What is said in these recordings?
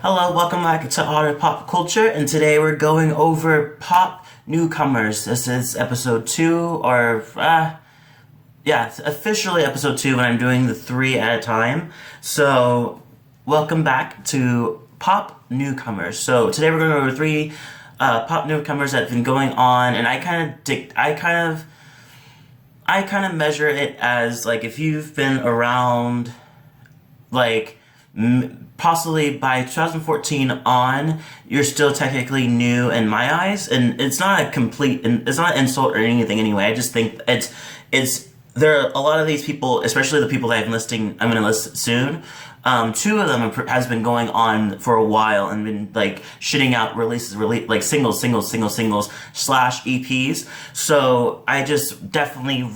Hello, welcome back to Otter Pop Culture, and today we're going over pop newcomers. This is episode 2, or, yeah, it's officially episode 2 when I'm doing the 3 at a time. So, welcome back to pop newcomers. So, today we're going over 3 pop newcomers that have been going on, and I kind of measure it as, like, if you've been around, like, possibly by 2014 on, you're still technically new in my eyes, and it's not it's not an insult or anything anyway. I just think there are a lot of these people, especially the people that I'm going to list soon. 2 of them has been going on for a while and been like shitting out like singles / EPs. So I just definitely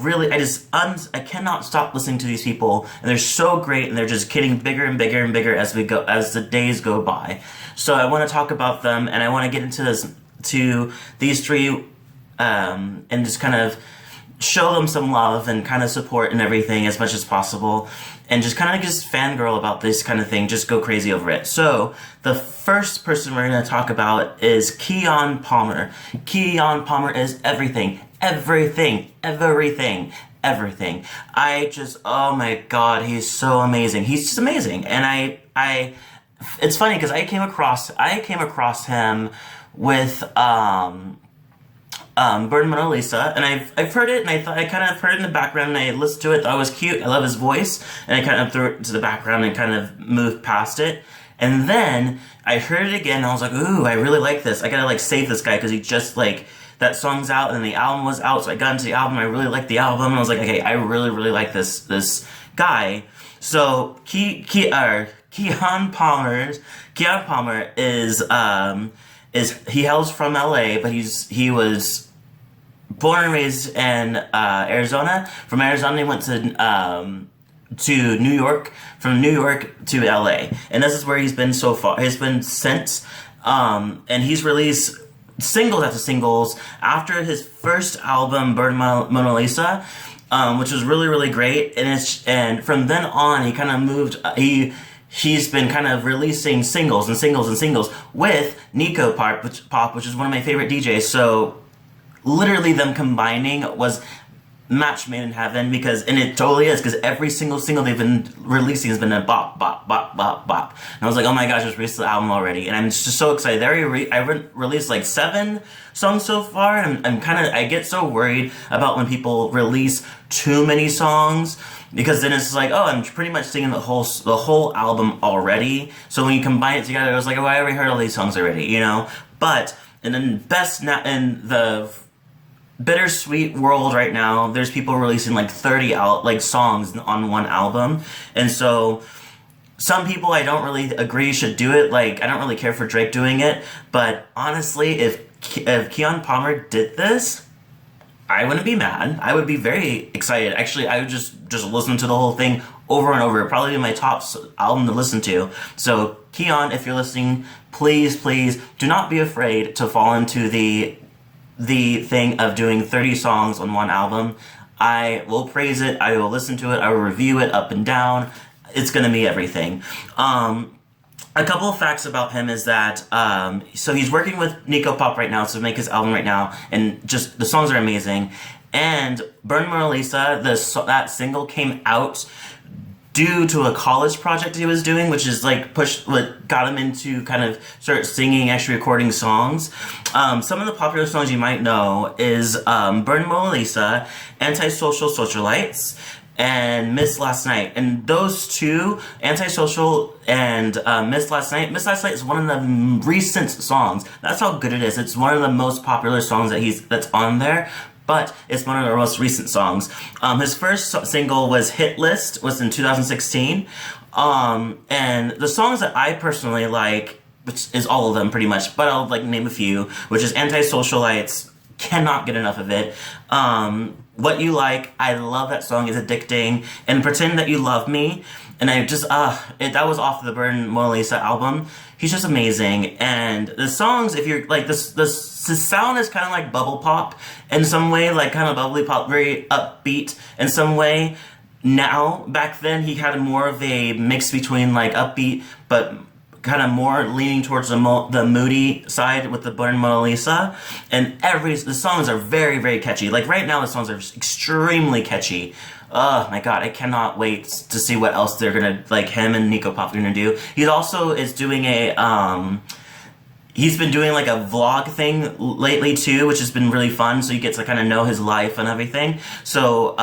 I cannot stop listening to these people, and they're so great, and they're just getting bigger and bigger and bigger as the days go by. So I want to talk about them, and I want to get into these 3 and just kind of show them some love and kind of support and everything as much as possible, and just kind of just fangirl about this kind of thing, just go crazy over it. So the first person we're going to talk about is Kion Palmer. Kion Palmer is everything. Oh my god, he's so amazing. He's just amazing. And it's funny because I came across him with Burn Mona Lisa, and I've heard it, and I kind of heard it in the background, and I listened to it, thought it was cute, I love his voice, and I kind of threw it to the background and kind of moved past it. And then I heard it again, and I was like, ooh, I really like this. I gotta like save this guy, because he just like, that song's out, and the album was out, so I got into the album, I really liked the album, and I was like, okay, I really like this guy. So Kion Palmer he hails from LA, but he was born and raised in Arizona. From Arizona, he went to New York. From New York to LA, and this is where he's been so far. He's been since, and he's released singles after singles after his first album, Burn Mona Lisa, which was really great. And from then on, he kind of moved. He's been kind of releasing singles with Nico Pop, which is one of my favorite DJs. So literally them combining was match made in heaven, and it totally is, because every single they've been releasing has been a bop. And I was like, oh my gosh, just released the album already. And I'm just so excited. I released like 7 songs so far, and I get so worried about when people release too many songs, because then it's like, oh, I'm pretty much singing the whole album already. So when you combine it together, I was like, oh, I already heard all these songs already, you know? But, and then in the bittersweet world right now, there's people releasing like 30 songs on one album. And so some people I don't really agree should do it. Like, I don't really care for Drake doing it. But honestly, if Kion Palmer did this, I wouldn't be mad. I would be very excited. Actually, I would just listen to the whole thing over and over. It'd probably be my top album to listen to. So, Kion, if you're listening, please do not be afraid to fall into the thing of doing 30 songs on one album. I will praise it. I will listen to it. I will review it up and down. It's gonna be everything. A couple of facts about him is that, so he's working with Nico Pop right now to make his album right now, and just, the songs are amazing. And Burn Mona Lisa, that single came out due to a college project he was doing, which is like what got him into kind of start singing, actually recording songs. Some of the popular songs you might know is Burn Mona Lisa, Antisocial Socialites, and Miss Last Night. And those 2, Antisocial and Miss Last Night is one of the recent songs. That's how good it is. It's one of the most popular songs that's on there, but it's one of the most recent songs. His first single was Hit List, was in 2016. And the songs that I personally like, which is all of them pretty much, but I'll like name a few, which is Antisocialites, cannot get enough of it. What You Like, I love that song, it's addicting. And Pretend That You Love Me, and I just, that was off the Burn Mona Lisa album. He's just amazing. And the songs, if you're, like, the sound is kind of like bubble pop in some way, like kind of bubbly pop, very upbeat in some way. Now, back then, he had more of a mix between, like, upbeat, but kind of more leaning towards the moody side with the Born Mona Lisa. And the songs are very, very catchy. Like right now, the songs are extremely catchy. Oh my god, I cannot wait to see what else they're gonna, like, him and Nico Pop are gonna do. He also is doing he's been doing like a vlog thing lately too, which has been really fun, so you get to kind of know his life and everything. So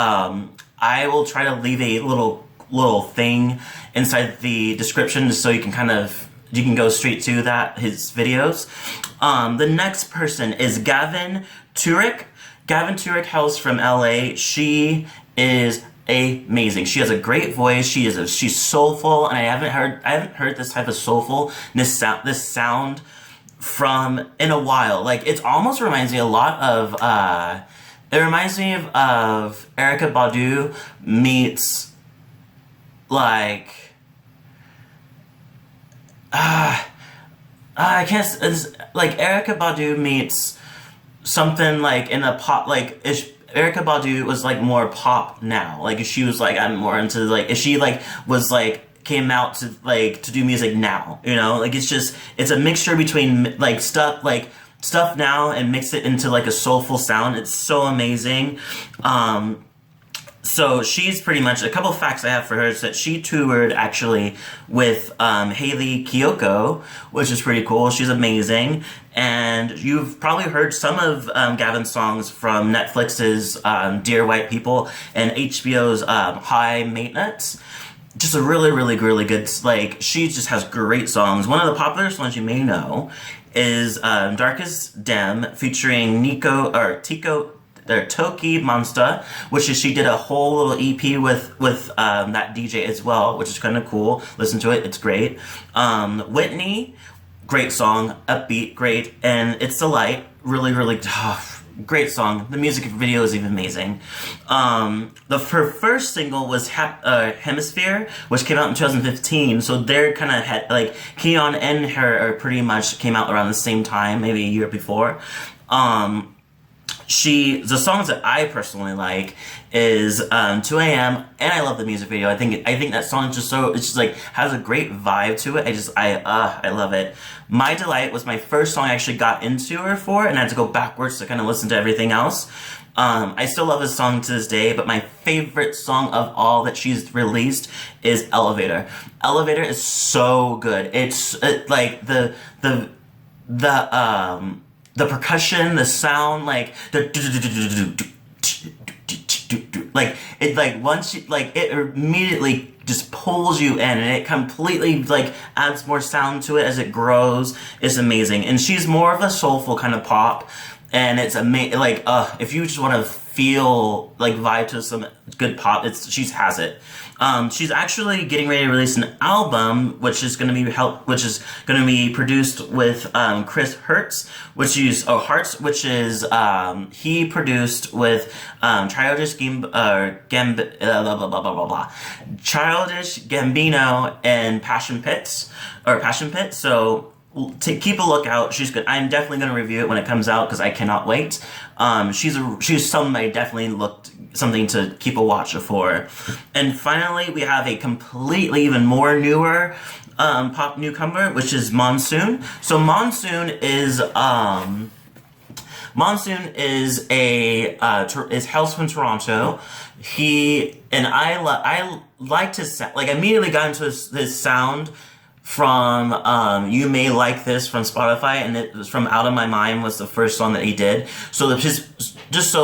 I will try to leave a little thing inside the description just so you can go straight to his videos. The next person is Gavin Turek. Gavin Turek hails from LA. She is amazing. She has a great voice. She's soulful, and I haven't heard this type of soulfulness this sound from in a while. Like, it almost reminds me a lot of Erykah Badu meets, like, I can't, it's like Erykah Badu meets something like in a pop, like, Erykah Badu was like more pop now. Like, if she was like, I'm more into, like, if she like was like came out to do music now, you know, like, it's a mixture between like stuff now and mix it into like a soulful sound. It's so amazing. So she's pretty much, a couple facts I have for her is that she toured actually with Hayley Kiyoko, which is pretty cool. She's amazing. And you've probably heard some of Gavin's songs from Netflix's Dear White People and HBO's High Maintenance. Just a really, really, really good, like, she just has great songs. One of the popular songs you may know is Darkest Dem, featuring Toki Monster, she did a whole little EP with that DJ as well, which is kind of cool. Listen to it, it's great. Whitney, great song, upbeat, great, and It's the Light, really, really great song. The music video is even amazing. Her first single was Hemisphere, which came out in 2015. So they're kind of like Kion and her are pretty much came out around the same time, maybe a year before. The songs that I personally like is 2 a.m. and I love the music video. I think that song is just it's just like has a great vibe to it. I love it. My Delight was my first song I actually got into her for, and I had to go backwards to kind of listen to everything else. I still love this song to this day, but my favorite song of all that she's released is Elevator. Elevator is so good. It's like the percussion, the sound, like once you, like, it immediately just pulls you in, and it completely like adds more sound to it as it grows. It's amazing, and she's more of a soulful kind of pop, and it's amazing. Like, if you just want to feel like vibe to some good pop, she has it. She's actually getting ready to release an album, which is going to be produced with Chris Hertz, he produced with Childish Gambino and Passion Pit. So to keep a lookout. She's good. I'm definitely going to review it when it comes out because I cannot wait. She's somebody definitely something to keep a watch for. And finally, we have a completely even more newer pop newcomer, which is MONSUNE. So MONSUNE is hails from Toronto. I like to like immediately got into his sound from You May Like This from Spotify, and it was from Out of My Mind was the first song that he did. So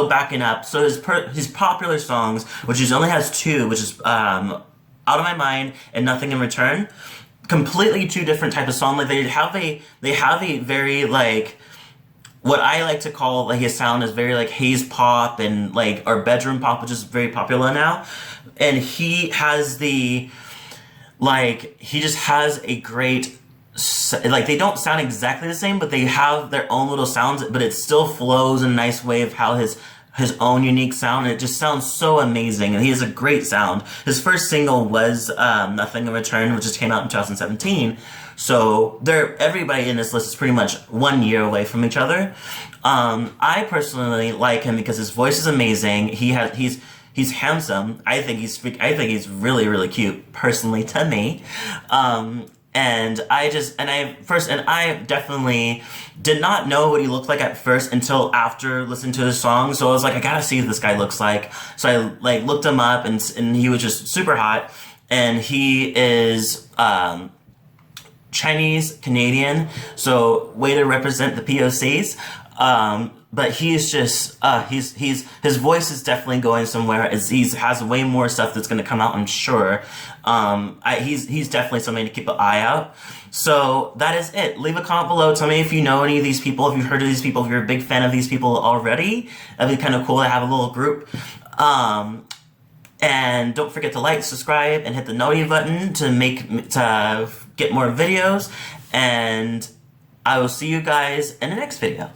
backing up, so his popular songs, which he only has two, which is Out of My Mind and Nothing in Return, completely two different type of song. Like they have a very like what I like to call like his sound is very like haze pop and like or bedroom pop, which is very popular now. And he has he just has a great, like they don't sound exactly the same, but they have their own little sounds, but it still flows in a nice way of how his own unique sound, and it just sounds so amazing, and he has a great sound. His first single was Nothing in Return, which just came out in 2017, so everybody in this list is pretty much 1 year away from each other. I personally like him because his voice is amazing. He's handsome. I think he's really, really cute, personally, to me. And And I definitely did not know what he looked like at first until after listening to his song. So I was like, I gotta see what this guy looks like. So I like looked him up, and he was just super hot. And he is Chinese Canadian, so way to represent the POCs. But he's just his voice is definitely going somewhere. He has way more stuff that's going to come out, I'm sure. He's definitely something to keep an eye out. So that is it. Leave a comment below. Tell me if you know any of these people, if you've heard of these people, if you're a big fan of these people already. That'd be kind of cool to have a little group. And don't forget to like, subscribe, and hit the noti button to get more videos. And I will see you guys in the next video.